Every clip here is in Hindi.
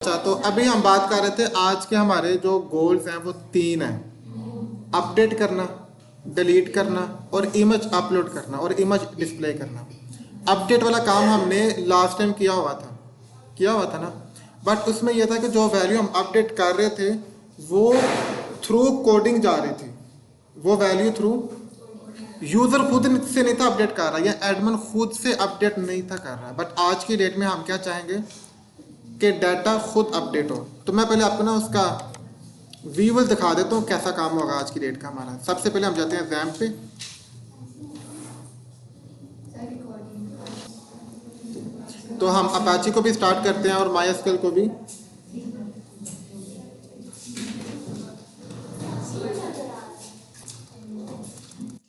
अच्छा, तो अभी हम बात कर रहे थे आज के हमारे जो गोल्स हैं वो तीन हैं। अपडेट करना, डिलीट करना और इमेज अपलोड करना और इमेज डिस्प्ले करना। अपडेट वाला काम हमने लास्ट टाइम किया हुआ था ना। बट उसमें यह था कि जो वैल्यू हम अपडेट कर रहे थे वो थ्रू कोडिंग जा रही थी। वो वैल्यू थ्रू यूज़र खुद से नहीं था अपडेट कर रहा, या एडमिन खुद से अपडेट नहीं था कर रहा। बट आज की डेट में हम क्या चाहेंगे कि डाटा खुद अपडेट हो। तो मैं पहले आपको ना उसका विजुअल दिखा देता हूँ कैसा काम होगा आज की डेट का हमारा। सबसे पहले हम जाते हैं रैम पे। तो हम अपाची को भी स्टार्ट करते हैं और माइस्क्ल को भी।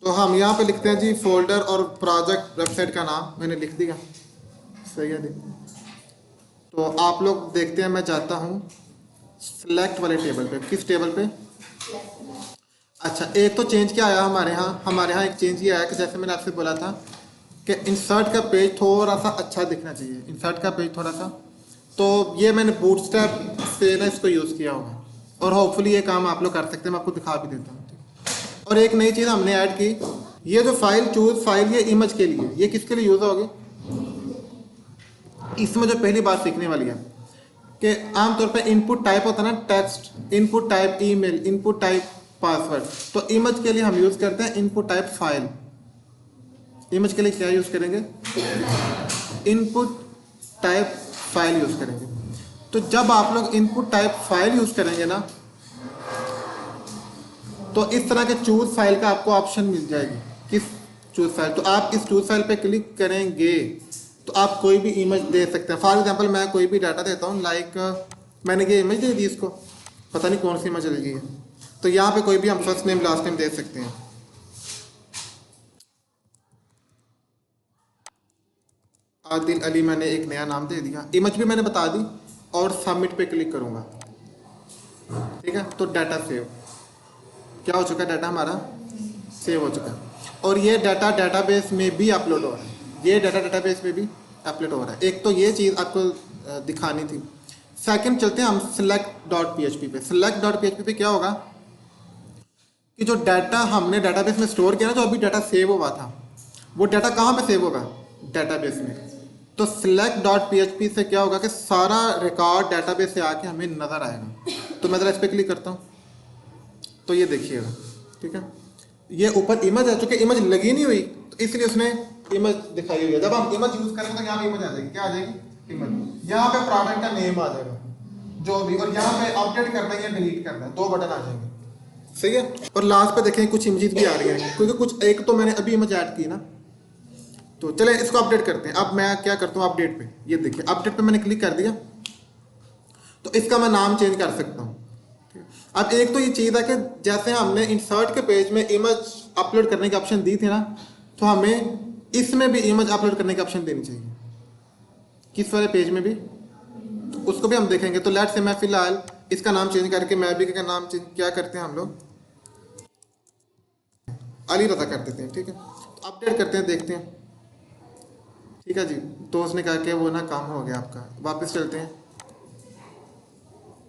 तो हम यहाँ पे लिखते हैं जी फोल्डर और प्रोजेक्ट वेबसाइट का नाम मैंने लिख दिया। सही है जी। तो आप लोग देखते हैं, मैं जाता हूँ सिलेक्ट वाले टेबल पे। किस टेबल पे? अच्छा, एक तो चेंज क्या आया हमारे यहाँ एक चेंज ये आया कि जैसे मैंने आपसे बोला था कि इंसर्ट का पेज थोड़ा सा अच्छा दिखना चाहिए। इंसर्ट का पेज थोड़ा सा, तो ये मैंने बूटस्ट्रैप से ना इसको यूज़ किया होगा और होपफुली ये काम आप लोग कर सकते हैं। मैं आपको दिखा भी देता हूँ। और एक नई चीज़ हमने ऐड की, ये जो फाइल चूज फाइल, ये इमेज के लिए, ये किसके लिए यूज़ होगी? इसमें जो पहली बात सीखने वाली है कि आमतौर पे इनपुट टाइप होता है ना, text, input type email, input type password. तो इमेज के लिए हम यूज़ करते हैं इनपुट टाइप फाइल। इमेज के लिए क्या यूज़ करेंगे? इनपुट टाइप फाइल यूज़ करेंगे। तो जब आप लोग इनपुट टाइप फाइल यूज़ करेंगे ना, तो इस तरह के चूज फाइल का आपको ऑप्शन मिल जाएगी। किस चूज फाइल? तो आप इस चूज फाइल पे क्लिक करेंगे तो आप कोई भी इमेज दे सकते हैं। फॉर एग्जांपल मैं कोई भी डाटा देता हूँ, लाइक मैंने ये इमेज दे दी इसको, पता नहीं कौन सी इमेज लगी है। तो यहाँ पे कोई भी हम फर्स्ट नेम लास्ट नेम दे सकते हैं। आदिल अली मैंने एक नया नाम दे दिया, इमेज भी मैंने बता दी और सबमिट पे क्लिक करूँगा। ठीक है, तो डाटा सेव क्या हो चुका है? डाटा हमारा सेव हो चुका है और ये डाटा डाटाबेस में भी अपलोड हो रहा है। ये डाटा डाटाबेस में भी अपलोड हो रहा है। एक तो ये चीज़ आपको दिखानी थी। सेकंड चलते हैं हम select.php पे। select.php पे क्या होगा कि जो डाटा हमने डाटाबेस में स्टोर किया ना, जो अभी डाटा सेव हुआ था, वो डाटा कहाँ पे सेव होगा? डाटाबेस में। तो select.php से क्या होगा कि सारा रिकॉर्ड डाटाबेस से आके हमें नज़र आएगा। तो मैं ज़रा इस पर क्लिक करता हूँ, तो ये देखिएगा। ठीक है, ये ऊपर इमेज है, चूंकि इमेज लगी नहीं हुई तो इसलिए उसने इमेज दिखाई हुई है। जब हम इमेज यूज करेंगे तो यहाँ पे इमेज आ जाएगी। क्या आ जाएगी? इमेज। यहाँ पे प्रोडक्ट का नेम आ जाएगा जो भी, और यहाँ पे अपडेट करना है या डिलीट करना है, दो बटन आ जाएंगे। सही है। और लास्ट पे देखें कुछ इमेजेस भी आ रही हैं, क्योंकि कुछ एक तो मैंने अभी इमेज ऐड की ना। तो चले इसको अपडेट करते हैं। अब मैं क्या करता हूँ अपडेट पे, ये देखिए अपडेट पे मैंने क्लिक कर दिया तो इसका मैं नाम चेंज कर सकता हूँ। अब एक तो ये चीज़ है कि जैसे हमने इंसर्ट के पेज में इमेज अपलोड करने की ऑप्शन दी थी ना, तो हमें इसमें भी इमेज अपलोड करने की ऑप्शन देनी चाहिए। किस वाले पेज में भी? तो उसको भी हम देखेंगे। तो लेट से मैं फिलहाल इसका नाम चेंज करके मैं भी का नाम चेंज क्या करते हैं हम लोग, अली रजा कर देते हैं। ठीक है, तो अपडेट करते हैं, देखते हैं। ठीक है जी, तो उसने कहा कि वो ना काम हो गया आपका। वापस चलते हैं,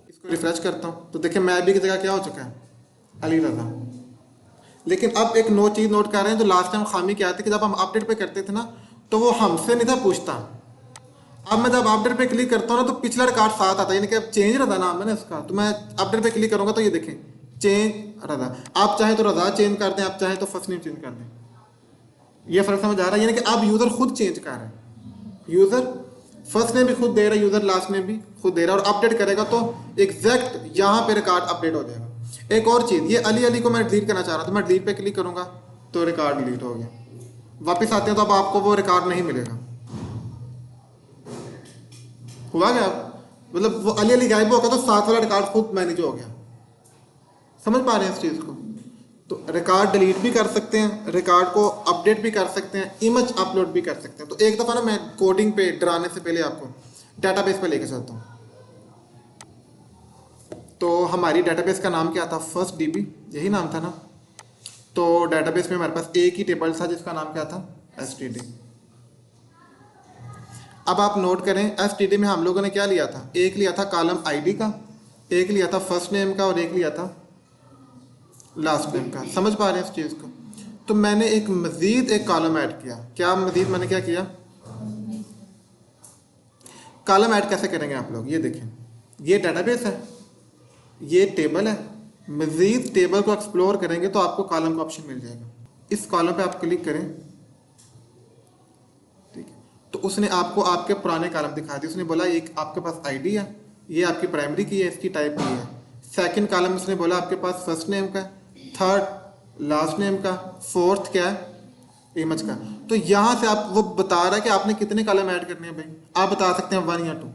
इसको रिफ्रेश करता हूँ तो देखिए मैं भी की जगह क्या हो चुका है? अली रजा। लेकिन अब एक नो चीज़ नोट कर रहे हैं, जो लास्ट टाइम खामी क्या थी कि जब हम अपडेट पे करते थे ना तो वो हमसे नहीं था पूछता। अब मैं जब अपडेट पे क्लिक करता हूँ ना तो पिछला रिकॉर्ड साथ आता है, यानी कि अब चेंज रजा नाम है ना इसका। तो मैं अपडेट पे क्लिक करूँगा तो ये देखें चेंज रजा। आप चाहें तो रजा चेंज कर दें, आप चाहें तो फर्स्ट नेम चेंज कर दें। ये फर्क समझ आ रहा है? यानी कि अब यूज़र खुद चेंज कर रहा है। यूज़र फर्स्ट नेम भी खुद दे रहा है, यूज़र लास्ट नेम भी खुद दे रहा है। और अपडेट करेगा तो एग्जैक्ट यहाँ पे रिकॉर्ड अपडेट हो जाएगा। एक और चीज़, ये अली अली को मैं डिलीट करना चाह रहा था, मैं डिलीट पे क्लिक करूँगा तो रिकॉर्ड डिलीट हो गया। वापस आते हैं तो अब आपको वो रिकॉर्ड नहीं मिलेगा। हुआ क्या? मतलब वो अली अली गायब होगा तो साथ वाला रिकॉर्ड खुद मैनेज हो गया। समझ पा रहे हैं इस चीज़ को? तो रिकॉर्ड डिलीट भी कर सकते हैं, रिकॉर्ड को अपडेट भी कर सकते हैं, इमेज अपलोड भी कर सकते हैं। तो एक दफ़ा ना मैं कोडिंग पे डराने से पहले आपको डाटाबेस पे लेके चलता हूँ। तो हमारी डाटाबेस का नाम क्या था? फर्स्ट डीबी, यही नाम था ना। तो डाटाबेस में हमारे पास एक ही टेबल था जिसका नाम क्या था? एसटीडी। अब आप नोट करें एसटीडी में हम लोगों ने क्या लिया था, एक लिया था कॉलम आईडी का, एक लिया था फर्स्ट नेम का और एक लिया था लास्ट नेम का। समझ पा रहे हैं इस चीज़ को? तो मैंने एक मजीद एक कॉलम ऐड किया। क्या मजीद मैंने क्या किया? कॉलम ऐड कैसे करेंगे आप लोग, ये देखें, ये डेटाबेस है, ये टेबल है, मजीद टेबल को एक्सप्लोर करेंगे तो आपको कॉलम का ऑप्शन मिल जाएगा। इस कॉलम पे आप क्लिक करें, ठीक है, तो उसने आपको आपके पुराने कॉलम दिखा दिए। उसने बोला एक आपके पास आईडी है, ये आपकी प्राइमरी की है, इसकी टाइप की है। सेकंड कॉलम उसने बोला आपके पास फर्स्ट नेम का, थर्ड लास्ट नेम का, फोर्थ क्या है, इमेज का। तो यहाँ से आप वो बता रहा है कि आपने कितने कॉलम ऐड करने हैं भाई, आप बता सकते हैं 1 या 2,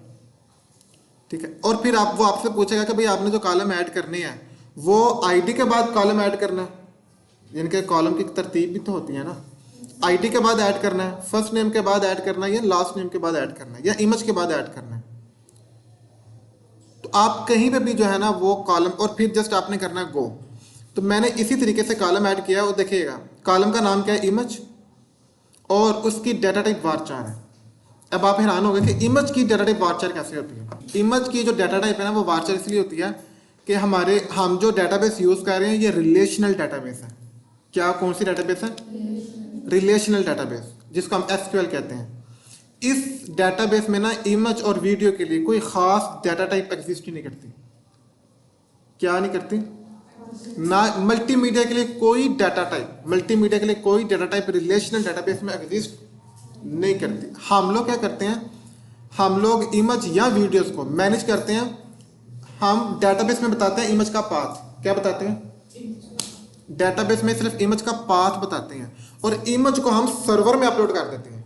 ठीक है। और फिर वो आपसे पूछेगा कि भाई आपने जो कॉलम ऐड करने हैं वो आईडी के बाद कॉलम ऐड करना है, यानी कि कॉलम की तरतीब भी तो होती है ना, आईडी के बाद ऐड करना है, फर्स्ट नेम के बाद ऐड करना है, या लास्ट नेम के बाद ऐड करना है, या इमेज के बाद ऐड करना है। तो आप कहीं पे भी जो है ना वो कॉलम, और फिर जस्ट आपने करना है गो। तो मैंने इसी तरीके से कॉलम ऐड किया और देखिएगा कॉलम का नाम क्या है, इमेज, और उसकी डाटा टाइप वारचार है। अब आप हैरान हो गए कि इमेज की डाटा टाइप वारचार कैसे होती है। इमेज की जो डाटा टाइप है ना वो वारचार इसलिए होती है कि हम जो डाटाबेस यूज़ कर रहे हैं ये रिलेशनल डाटाबेस है। क्या, कौन सी डाटाबेस है? रिलेशनल डाटाबेस, जिसको हम एसक्यूएल कहते हैं। इस डाटाबेस में ना इमेज और वीडियो के लिए कोई ख़ास डाटा टाइप एग्जिस्ट ही नहीं करती। क्या नहीं करती? ना मल्टीमीडिया के लिए कोई डाटा टाइप, मल्टीमीडिया के लिए कोई डाटा टाइप रिलेशनल डाटाबेस में एग्जिस्ट नहीं करती। हम लोग क्या करते हैं, हम लोग इमेज या वीडियोस को मैनेज करते हैं। हम डाटाबेस में बताते हैं इमेज का पाथ। क्या बताते हैं? डाटाबेस में सिर्फ इमेज का पाथ बताते हैं, और इमेज को हम सर्वर में अपलोड कर देते हैं।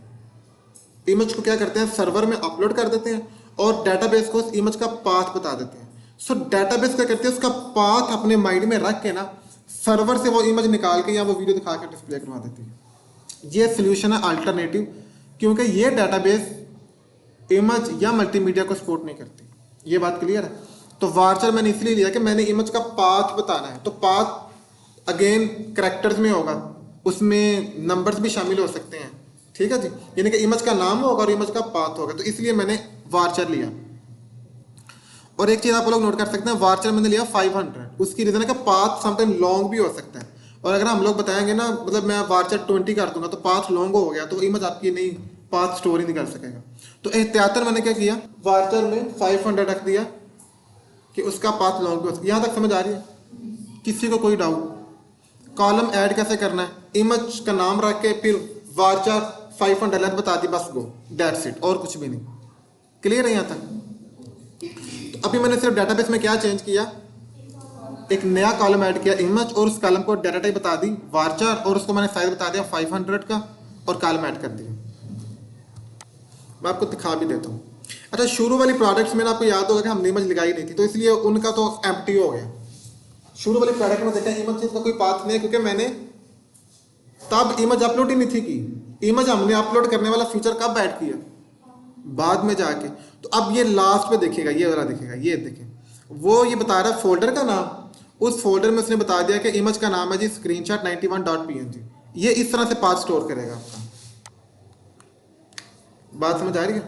इमेज को क्या करते हैं, सर्वर में अपलोड कर देते हैं, और डाटाबेस को उस इमेज का पाथ बता देते हैं। सो डाटाबेस क्या करते हैं, उसका पाथ अपने माइंड में रख के ना सर्वर से वो इमेज निकाल के या वो वीडियो दिखा के डिस्प्ले करवा देती है। ये सोल्यूशन है अल्टरनेटिव, क्योंकि ये डाटाबेस इमेज या मल्टीमीडिया को सपोर्ट नहीं करती। ये बात क्लियर है? तो वारचर मैंने इसलिए लिया कि मैंने इमेज का पाथ बताना है। तो पाथ अगेन करैक्टर्स में होगा, उसमें नंबर्स भी शामिल हो सकते हैं, ठीक है जी, यानी कि इमेज का नाम होगा और इमेज का पाथ होगा। तो इसलिए मैंने वारचर लिया। और एक चीज़ आप लोग नोट कर सकते हैं, वारचर मैंने लिया 500। उसकी रीज़न है कि पाथ समटाइम लॉन्ग भी हो सकता है, और अगर हम लोग बताएंगे ना, मतलब मैं वारचर 20 कर दूंगा तो पाथ लॉन्ग हो गया तो इमेज आपकी नहीं पाथ स्टोर ही नहीं कर सकेगा। तो एहतियातन मैंने क्या किया, वारचर में 500 रख दिया कि उसका पाथ लॉन्ग भी हो सकता है। यहाँ तक समझ आ रही है? किसी को कोई डाउट? कॉलम ऐड कैसे करना है, इमेज का नाम रख के फिर वारचर 500 लेंथ बता दी, बस गो, दैट्स इट, और कुछ भी नहीं। क्लियर है यहाँ तक? तो अभी मैंने सिर्फ डाटाबेस में क्या चेंज किया, एक नया कॉलम ऐड किया इमेज, और उस कॉलम को डाटा टाइप बता दी वारचर, और उसको मैंने साइज बता दिया 500 का, और कॉलम ऐड कर दिया। मैं आपको दिखा भी देता हूँ। अच्छा, शुरू वाली प्रोडक्ट्स में आपको याद होगा कि हमने इमेज लगाई नहीं थी, तो इसलिए उनका तो एम्प्टी हो गया। शुरू वाली प्रोडक्ट में देखा इमेज का कोई पाथ नहीं है, क्योंकि मैंने तब इमेज अपलोड ही नहीं थी की। इमेज हमने अपलोड करने वाला फीचर कब ऐड किया? बाद में जाके। तो अब ये लास्ट पे देखेगा, ये वाला देखेगा, ये देखें, वो ये बता रहा है फोल्डर का नाम। उस फोल्डर में उसने बता दिया कि इमेज का नाम है जी स्क्रीनशॉट 91.png। ये इस तरह से पाथ स्टोर करेगा आपका। बात समझ आ रही है?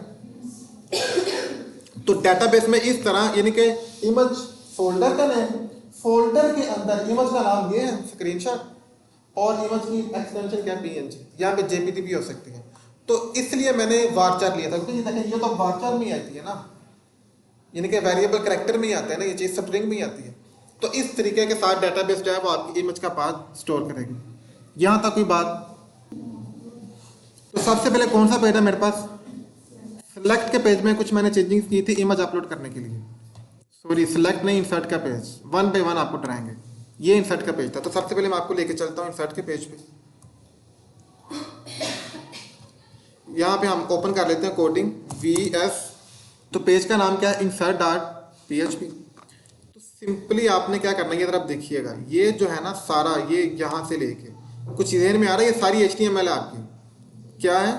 तो डेटाबेस में इस तरह, यानी कि इमेज फोल्डर का नाम, फोल्डर के अंदर इमेज का नाम ये है स्क्रीनशॉट, और इमेज की एक्सटेंशन क्या, png, यहाँ पे jpg भी हो सकती है। तो इसलिए मैंने वारचर लिया था, क्योंकि देखिए ये तो वारचर में आती है ना, यानी कि वेरिएबल कैरेक्टर में ही आता है ना, ये चीज़ स्ट्रिंग में ही आती है। तो इस तरीके के साथ डेटाबेस जो है वो आपकी इमेज का पाथ स्टोर करेगी। यहाँ तक कोई बात? तो सबसे पहले कौन सा पेज है मेरे पास, सिलेक्ट के पेज में कुछ मैंने चेंजिंग की थी इमेज अपलोड करने के लिए। सॉरी, सिलेक्ट नहीं, इंसर्ट का पेज, 1 बाय 1 आपको डराएंगे। ये इंसर्ट का पेज था। तो सबसे पहले मैं आपको लेके चलता हूँ इंसर्ट के पेज पे। यहाँ पे हम ओपन कर लेते हैं कोडिंग VS। तो पेज का नाम क्या है, insert.php। तो सिंपली आपने क्या करना है, ये तरफ देखिएगा, ये जो है ना सारा, ये यहाँ से लेके कुछ चीज़ें में आ रहा है, ये सारी HTML है आपकी, क्या है,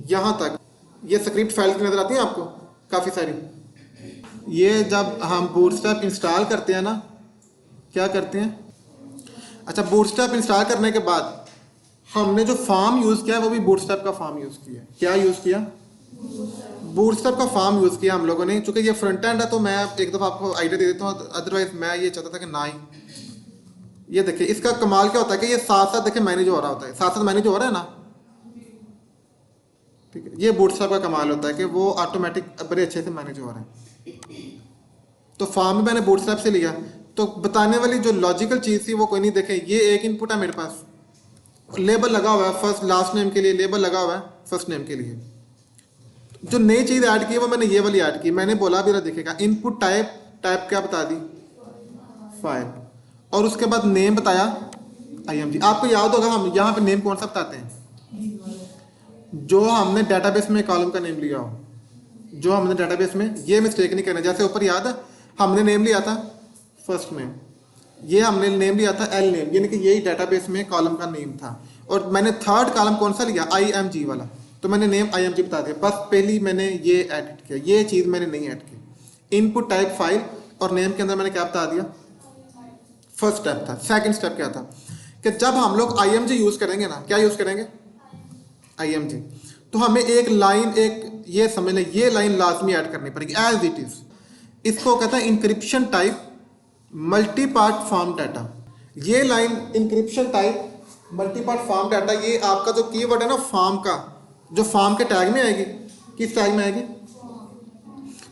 यहाँ तक। ये स्क्रिप्ट फाइल की नज़र आती है आपको काफ़ी सारी। ये जब हम बूटस्ट्रैप इंस्टॉल करते हैं ना, क्या करते हैं, अच्छा, बूटस्ट्रैप इंस्टॉल करने के बाद हमने जो फॉर्म यूज किया है वो भी बूटस्ट्रैप का फॉर्म यूज किया है। क्या यूज किया? बूटस्ट्रैप का फॉर्म यूज किया हम लोगों ने। चूंकि ये फ्रंट एंड है तो मैं एक दफा आपको आइडिया दे देता हूँ, अदरवाइज मैं ये चाहता था कि ना ही। ये देखिए इसका कमाल क्या होता है कि ये साथ साथ देखिए मैनेज हो रहा होता है, साथ साथ मैनेज हो रहा है ना, ठीक है। ये बूटस्ट्रैप का कमाल होता है कि वो ऑटोमेटिक बड़े अच्छे से मैनेज हो रहा है। तो फॉर्म भी मैंने बूटस्ट्रैप से लिया। तो बताने वाली जो लॉजिकल चीज़ थी वो कोई नहीं। देखें ये एक इनपुट है मेरे पास, लेबल लगा हुआ है फर्स्ट लास्ट नेम के लिए, लेबल लगा हुआ है फर्स्ट नेम के लिए। जो नई चीज़ ऐड की है वो मैंने ये वाली ऐड की। मैंने बोला भी दिखेगा इनपुट टाइप, टाइप क्या बता दी? फाइल। और उसके बाद नेम बताया IMG। आपको याद होगा हम यहाँ पे नेम कौन सा बताते हैं? जो हमने डेटाबेस में कॉलम का नेम लिया हो, जो हमने डेटाबेस में, ये मिस्टेक नहीं करना। जैसे ऊपर याद है हमने नेम लिया था फर्स्ट नेम, ये हमने नेम लिया था एल नेम, यानी कि यही डेटाबेस में कॉलम का नेम था। और मैंने थर्ड कॉलम कौन सा लिया? IMG वाला, तो मैंने नेम IMG बता दिया। बस पहली मैंने ये एडिट किया, ये चीज़ मैंने नहीं ऐड की। इनपुट टाइप फाइल और नेम के अंदर मैंने क्या बता दिया? फर्स्ट स्टेप था। सेकंड स्टेप क्या था कि जब हम लोग IMG यूज़ करेंगे ना, क्या यूज़ करेंगे? IMG, तो हमें एक लाइन, एक ये समझ लें, ये लाइन लाजमी ऐड करनी पड़ेगी एज इट इज़। इसको कहता है encryption type multi part form data. ये line encryption type multi part form data, ये आपका जो कीवर्ड है ना फॉर्म का, जो फॉर्म के टैग में आएगी, किस टैग में आएगी?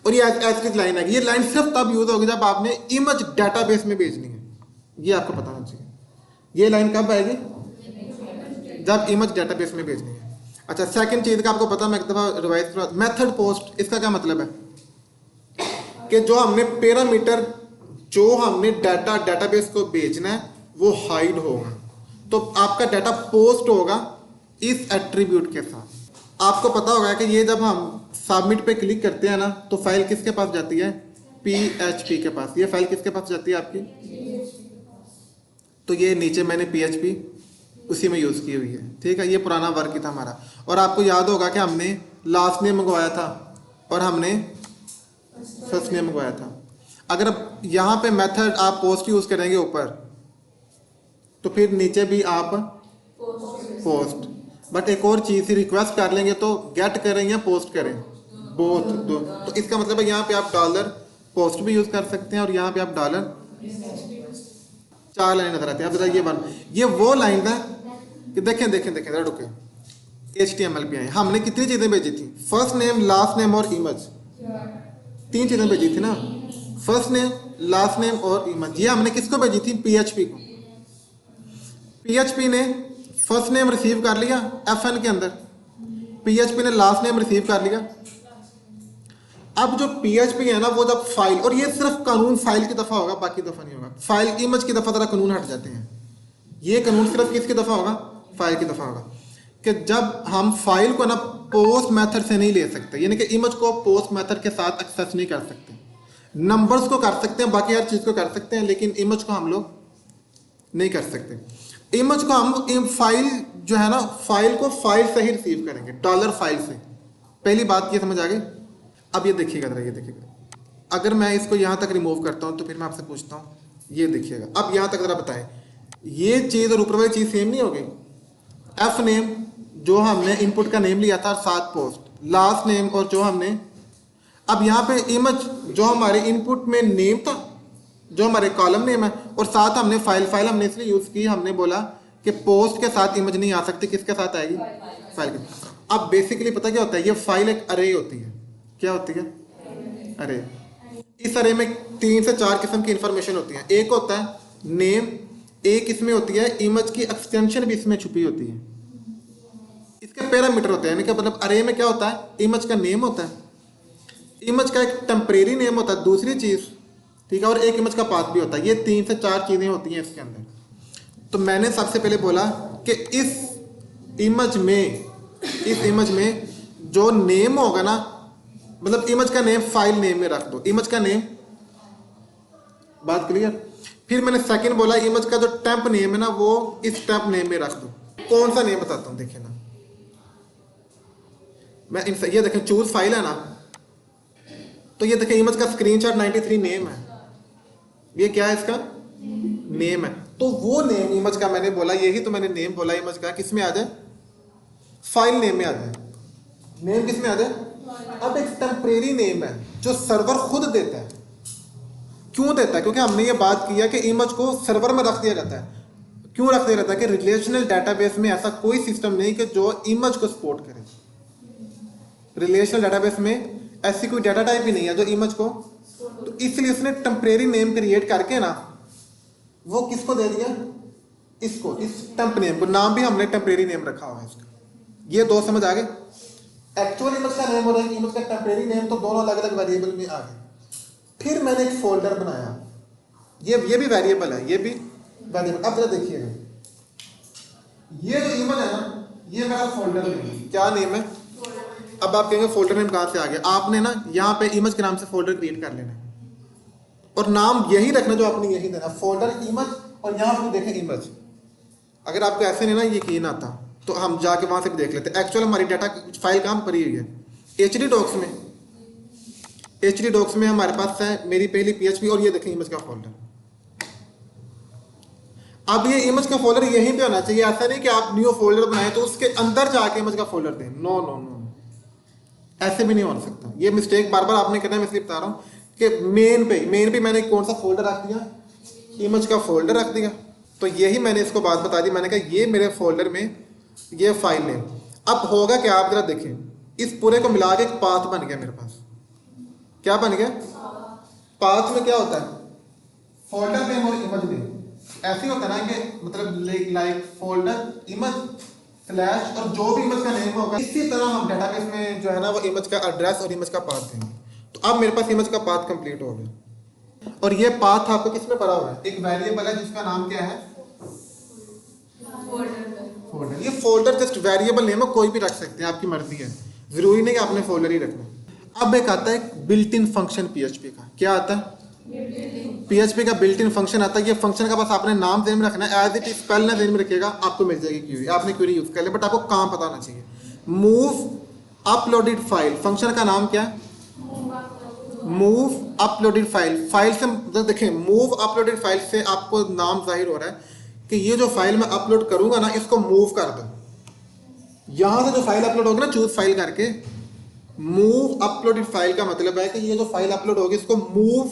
और ये ऐसी लाइन आएगी। ये लाइन सिर्फ तब यूज होगी जब आपने इमेज डाटाबेस में भेजनी है। ये आपको पता होना चाहिए। ये लाइन कब आएगी? जब इमेज डाटाबेस में भेजनी है। अच्छा, सेकंड चीज का आपको पता, मैं एक दफा रिवाइज करूँ। मेथड पोस्ट, इसका क्या मतलब है कि जो हमने पैरामीटर, जो हमने डाटाबेस को भेजना है वो हाइड होगा। तो आपका डाटा पोस्ट होगा इस एट्रीब्यूट के साथ। आपको पता होगा कि ये जब हम सबमिट पे क्लिक करते हैं ना तो फाइल किसके पास जाती है? PHP के पास। ये फाइल किसके पास जाती है आपकी? तो ये नीचे मैंने PHP उसी में यूज़ की हुई है, ठीक है। ये पुराना वर्क ही था हमारा। और आपको याद होगा कि हमने लास्ट नेम मंगवाया था और हमने फर्स्ट नेम मंगवाया था। अगर अब यहाँ पे मेथड आप पोस्ट यूज़ करेंगे ऊपर, तो फिर नीचे भी आप पोस्ट। बट एक और चीज़, रिक्वेस्ट कर लेंगे तो गेट करें या पोस्ट करें, बोथ दो। तो इसका मतलब है यहाँ पे आप डॉलर पोस्ट भी यूज़ कर सकते हैं और यहाँ पे आप डॉलर, चार लाइन नजर आती है। अब ये वो लाइन है कि देखें देखें देखें जरा रुके, HTML पे आए। हमने कितनी चीज़ें भेजी थी? फर्स्ट नेम, लास्ट नेम और इमेज, 3 चीज़ें भेजी थी ना। फर्स्ट नेम, लास्ट नेम और इमेज। ये हमने किसको भेजी थी? PHP को। PHP ने फर्स्ट नेम रिसीव कर लिया FN के अंदर, PHP ने लास्ट नेम रिसीव कर लिया। अब जो PHP है ना वो जब फाइल, और ये सिर्फ कानून फाइल की दफ़ा होगा, बाकी दफ़ा नहीं होगा। फाइल इमेज की दफ़ा ज़रा कानून हट जाते हैं। ये कानून सिर्फ किसकी दफ़ा होगा? फाइल की दफ़ा होगा। कि जब हम फाइल को ना पोस्ट मेथड से नहीं ले सकते, यानी कि इमेज को पोस्ट मेथड के साथ एक्सेस नहीं कर सकते। नंबर्स को कर सकते हैं, बाकी हर चीज़ को कर सकते हैं, लेकिन इमेज को हम लोग नहीं कर सकते। इमेज को हम फाइल जो है ना, फाइल को फाइल से ही रिसीव करेंगे, डॉलर फाइल से। पहली बात ये समझ आ गई। अब ये देखिएगा जरा, ये देखिएगा। अगर मैं इसको यहाँ तक रिमूव करता हूँ तो फिर मैं आपसे पूछता हूँ, ये देखिएगा। अब यहाँ तक जरा बताएं, ये चीज़ और ऊपर वाली चीज़ सेम नहीं होगी? F नेम जो हमने इनपुट का नेम लिया था, 7 पोस्ट, लास्ट नेम और जो हमने, अब यहाँ पे इमेज जो हमारे इनपुट में नेम था, जो हमारे कॉलम नेम है, और साथ हमने फाइल हमने इसलिए यूज़ की, हमने बोला कि पोस्ट के साथ इमेज नहीं आ सकती, किसके साथ आएगी? फाइल के। अब बेसिकली पता क्या होता है, ये फाइल एक अरे होती है। क्या होती है? अरे। इस अरे में 3 से 4 किस्म की इंफॉर्मेशन होती है। एक होता है नेम, एक इसमें होती है इमेज की एक्सटेंशन भी इसमें छुपी होती है। इसके पैरामीटर होते हैं, यानी कि मतलब अरे में क्या होता है? इमेज का नेम होता है, इमेज का एक टेम्परेरी नेम होता है, दूसरी चीज़, ठीक है, और एक इमेज का पाथ भी होता है। ये 3 से 4 चीज़ें होती हैं इसके अंदर। तो मैंने सबसे पहले बोला कि इस इमेज में जो नेम होगा ना, मतलब इमेज का नेम फाइल नेम में रख दो, इमेज का नेम। बात क्लियर? फिर मैंने सेकंड बोला इमेज का जो टेम्प नेम है ना वो इस टेम्प नेम में रख दो। कौन सा नेम बताता हूँ, देखिए ना, मैं ये देखें चूज फाइल है ना, तो ये देखें इमेज का स्क्रीनशॉट 93 नेम है। ये क्या है? इसका नेम है, तो वो नेम इमेज का मैंने बोला, यही तो मैंने नेम बोला इमेज का, किस में आ जाए, फाइल नेम में आ जाए। नेम किस में आ जाए। अब एक टेम्परेरी नेम है जो सर्वर खुद देता है। क्यों देता है, क्योंकि हमने ये बात की है कि इमेज को सर्वर में रख दिया जाता है। क्यों रख दिया जाता है कि रिलेशनल डेटाबेस में ऐसा कोई सिस्टम नहीं कि जो इमेज को सपोर्ट करे। रिलेशनल डेटाबेस में ऐसी कोई डाटा टाइप ही नहीं है जो इमेज को, तो इसलिए उसने टेम्परेरी नेम क्रिएट करके ना वो किसको दे दिया, इसको, इस टेम्प नेम को। नाम भी हमने टेम्परेरी नेम रखा हुआ है इसका। ये दो समझ आ गए। एक्चुअल इमेज का नेम और इमेज का टेम्परेरी नेम तो दोनों अलग अलग वेरिएबल में आ गए। फिर मैंने एक फोल्डर बनाया, ये भी वेरिएबल है, ये भी वेरिएबल। अब जरा देखिएगा, ये जो इमेज है ना, ये मेरा फोल्डर नेम है। क्या नेम है। अब आप कहेंगे फोल्डर नेम कहाँ से आ गया। आपने ना यहाँ पे इमेज के नाम से फोल्डर क्रिएट कर लेना है और नाम यही रखना जो आपने यही देना, फोल्डर इमेज, और यहाँ पे देखें इमेज। अगर आपको ऐसे नहीं ना यकीन आता तो हम जाके वहाँ से भी देख लेते हैं। एक्चुअल हमारी डाटा फाइल कहाँ पड़ी हुई है, एचडी डॉक्स में। एचडी डॉक्स में हमारे पास है मेरी पहली पीएचपी, और ये देखें इमेज का फोल्डर। अब ये इमेज का फोल्डर यहीं पे होना चाहिए। ऐसा नहीं कि आप न्यू फोल्डर बनाए तो उसके अंदर जाके इमेज का फोल्डर दें। नो नो नो, ऐसे भी नहीं हो सकता। ये मिस्टेक बार बार आपने करना है, मैं इसलिए बता रहा हूँ कि मेन पे मैंने कौन सा फोल्डर रख दिया, इमेज का फोल्डर रख दिया। तो यही मैंने इसको बात बता दी, मैंने कहा ये मेरे फोल्डर में ये फाइल नेम। अब होगा क्या, आप जरा देखें, इस पूरे को मिला के एक पाथ बन गया मेरे पास। क्या बन गया, पाथ में क्या होता है, फोल्डर नेम और इमेज नेम। ऐसे ही होता है ना कि मतलब लाइक फोल्डर इमेज स्लैश और जो भी इमेज का नेम होगा, इसी तरह हम डेटाबेस में जो है ना वो इमेज का एड्रेस और इमेज का पाथ देंगे। तो अब मेरे पास इमेज का पाथ कंप्लीट हो गया। और ये पाथ आपको किस में पड़ा हुआ है, एक वेरिएबल है जिसका नाम क्या है, फोल्डर। ये फोल्डर जस्ट वेरिएबल नेम है, कोई भी रख सकते हैं, आपकी मर्जी है, जरूरी नहीं कि आपने फोल्डर ही रखना। अब एक आता है बिल्ट इन फंक्शन पीएचपी का। क्या आता है, पीएचपी का बिल्ट इन फंक्शन आता है। ये फंक्शन का बस आपने नाम देन में रखना है, एज इट इज स्पेल ना देन में रखिएगा, आपको मिल जाएगी क्वेरी। आपने क्वेरी यूज कर लिया, बट आपको काम पता होना चाहिए। मूव अपलोडेड फाइल, फंक्शन का नाम क्या है, मूव अपलोडेड फाइल। फाइल से तो देखें, मूव अपलोडेड फाइल से आपको नाम जाहिर हो रहा है कि ये जो फाइल मैं अपलोड करूंगा ना, इसको मूव कर दो। यहां से जो फाइल अपलोड होगी ना, चूज फाइल करके, मूव अपलोडेड फाइल का मतलब है कि ये जो फाइल अपलोड होगी इसको मूव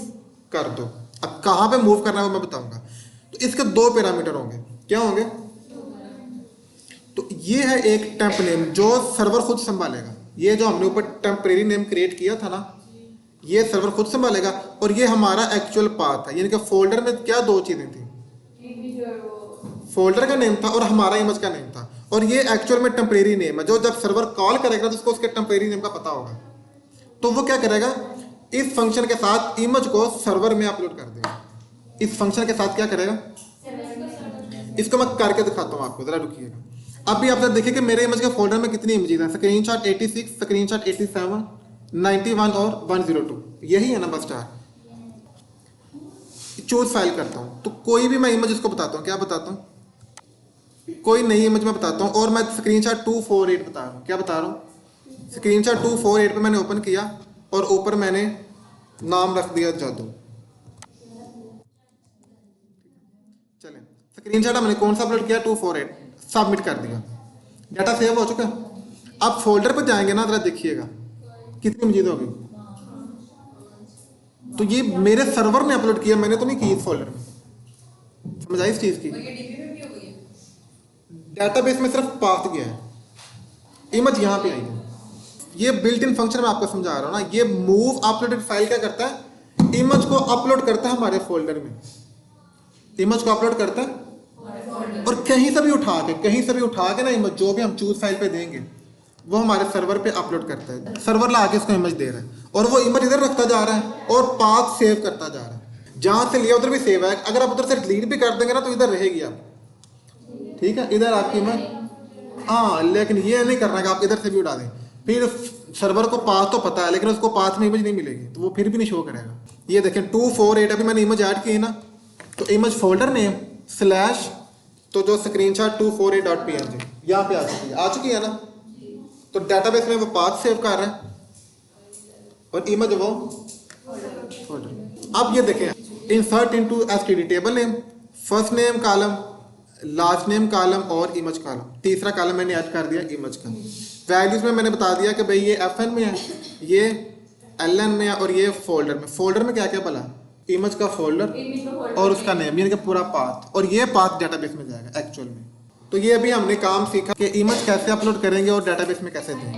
कर दो। अब कहां पे मूव करना है वो मैं बताऊंगा। तो इसके दो पैरामीटर होंगे, क्या होंगे, तो ये है एक टेम्प नेम जो सर्वर खुद संभालेगा। ये जो हमने ऊपर टेम्परेरी नेम क्रिएट किया था ना, ये सर्वर खुद संभालेगा। और ये हमारा एक्चुअल पाथ है, यानी कि फोल्डर में क्या दो चीजें थी, फोल्डर का नेम था और हमारा इमेज का नेम था। और ये एक्चुअल में टेम्परेरी नेम है, जो जब सर्वर कॉल करेगा तो उसको उसके टेम्परेरी नेम का पता होगा। तो वो क्या करेगा, इस फंक्शन के साथ इमेज को सर्वर में अपलोड कर देगा। इस फंक्शन के साथ क्या करेगा, इसको मैं करके दिखाता हूँ आपको, जरा रुकिएगा। अभी आप जरा देखिए कि मेरे इमेज के फोल्डर में कितनी इमेजेस हैं, स्क्रीनशॉट 86, स्क्रीनशॉट 87, 91 और 102, यही है ना बस स्टार। चूज फाइल करता हूँ तो कोई भी मैं इमेज इसको बताता हूँ, क्या बताता हूँ, कोई नई इमेज में बताता हूँ। और मैं स्क्रीनशॉट 248 बता रहा हूँ, क्या बता रहा हूँ, स्क्रीनशॉट 248 पे मैंने ओपन किया और ऊपर मैंने नाम रख दिया जादू। चलें, स्क्रीनशॉट हमने कौन सा अपलोड किया, 248, सबमिट कर दिया, डाटा सेव हो चुका। अब फोल्डर पर जाएंगे ना, जरा देखिएगा कितनी इमेज होगी। तो ये मेरे सर्वर ने अपलोड किया, मैंने तो नहीं की इस फोल्डर में। समझ आई इस चीज की, डेटाबेस में सिर्फ पाथ गया है, इमेज यहाँ पे आई है। ये बिल्ट इन फंक्शन में आपको समझा रहा हूँ ना। ये मूव अपलोडेड फाइल क्या करता है, इमेज को अपलोड करता है हमारे फोल्डर में, इमेज को अपलोड करता है और कहीं से भी उठा के ना इमेज जो भी हम चूज फाइल पे देंगे वो हमारे सर्वर पे अपलोड करता है। सर्वर ला के इसको इमेज दे रहा है और वो इमेज इधर रखता जा रहा है और पाथ सेव करता जा रहा है। जहां से लिया उधर भी सेव है। अगर आप उधर से डिलीट भी कर देंगे ना तो इधर रहेगी आप, ठीक है, इधर आपकी इमेज। हाँ, लेकिन ये नहीं करना कि आप इधर से भी उड़ा दें, फिर सर्वर को पाथ तो पता है लेकिन उसको पाथ में इमेज नहीं मिलेगी तो वो फिर भी नहीं शो करेगा। ये देखें 248 अभी मैंने इमेज ऐड की है ना, तो इमेज फोल्डर नेम स्लैश, तो जो स्क्रीनशॉट 248.png यहाँ पे आ चुकी है ना। तो डेटाबेस में वो पाथ सेव कर रहा है और इमेज वो फोल्डर। अब ये देखें, insert into STD table name, first name column, last name column और इमेज कॉलम। तीसरा कॉलम मैंने ऐड कर दिया इमेज का। वैल्यूज में मैंने बता दिया कि भाई ये FN में है, ये LN में है और ये फोल्डर में। फोल्डर में क्या क्या भला, इमेज का फोल्डर और उसका नेम, यानी कि पूरा पाथ, और ये पाथ डेटाबेस में जाएगा एक्चुअल में। तो ये अभी हमने काम सीखा कि इमेज कैसे अपलोड करेंगे और डेटाबेस में कैसे देंगे।